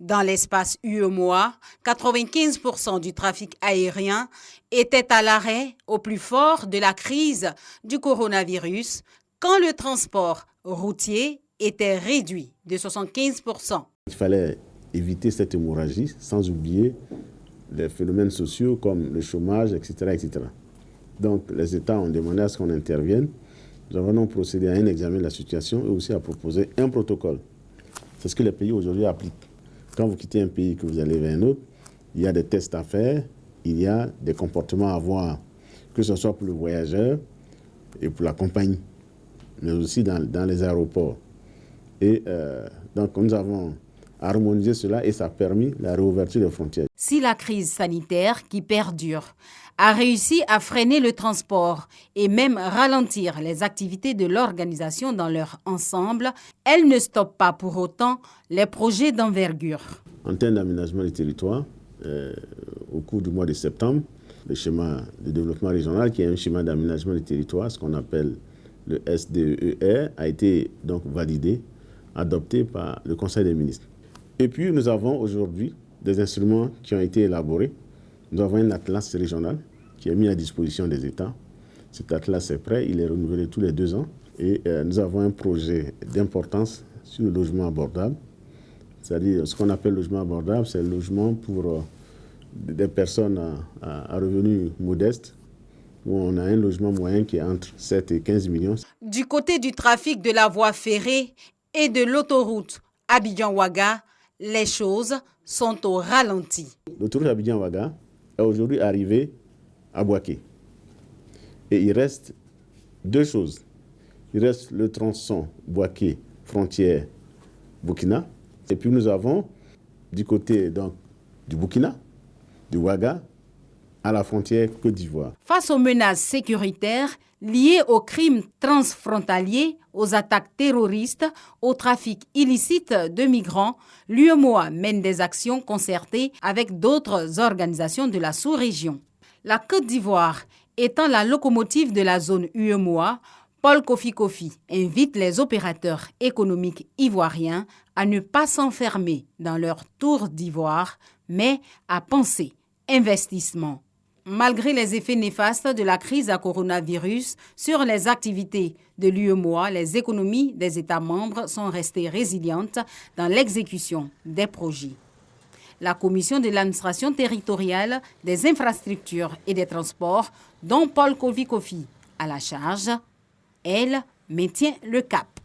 Dans l'espace UEMOA, 95% du trafic aérien était à l'arrêt au plus fort de la crise du coronavirus, quand le transport routier était réduit de 75%. Il fallait éviter cette hémorragie, sans oublier les phénomènes sociaux comme le chômage, etc., etc. Donc les États ont demandé à ce qu'on intervienne. Nous avons donc procédé à un examen de la situation et aussi à proposer un protocole. C'est ce que les pays aujourd'hui appliquent. Quand vous quittez un pays que vous allez vers un autre, il y a des tests à faire, il y a des comportements à avoir, que ce soit pour le voyageur et pour la compagnie, mais aussi dans les aéroports. Et donc nous avons harmonisé cela et ça a permis la réouverture des frontières. Si la crise sanitaire qui perdure a réussi à freiner le transport et même ralentir les activités de l'organisation dans leur ensemble, elle ne stoppe pas pour autant les projets d'envergure. En termes d'aménagement du territoire, au cours du mois de septembre, le schéma de développement régional, qui est un schéma d'aménagement du territoire, ce qu'on appelle le SDER, a été donc validé, adopté par le Conseil des ministres. Et puis nous avons aujourd'hui des instruments qui ont été élaborés. Nous avons un atlas régional qui est mis à disposition des États. Cet atlas est prêt, il est renouvelé tous les 2 ans. Et nous avons un projet d'importance sur le logement abordable. C'est-à-dire, ce qu'on appelle logement abordable, c'est le logement pour des personnes à revenus modestes, où on a un logement moyen qui est entre 7 et 15 millions. Du côté du trafic de la voie ferrée et de l'autoroute Abidjan-Ouaga, les choses sont au ralenti. L'autoroute Abidjan-Ouaga est aujourd'hui arrivée à Bouaké. Et il reste 2 choses. Il reste le tronçon Bouaké, frontière Burkina. Et puis nous avons du côté donc, du Burkina, du Ouaga, à la frontière Côte d'Ivoire. Face aux menaces sécuritaires liées aux crimes transfrontaliers, aux attaques terroristes, au trafic illicite de migrants, l'UEMOA mène des actions concertées avec d'autres organisations de la sous-région. La Côte d'Ivoire étant la locomotive de la zone UEMOA, Paul Kofi Kofi invite les opérateurs économiques ivoiriens à ne pas s'enfermer dans leur tour d'ivoire, mais à penser investissement. Malgré les effets néfastes de la crise à coronavirus sur les activités de l'UEMOA, les économies des États membres sont restées résilientes dans l'exécution des projets. La Commission de l'administration territoriale, des infrastructures et des transports, dont Paul Kofi Kofi a la charge, elle maintient le cap.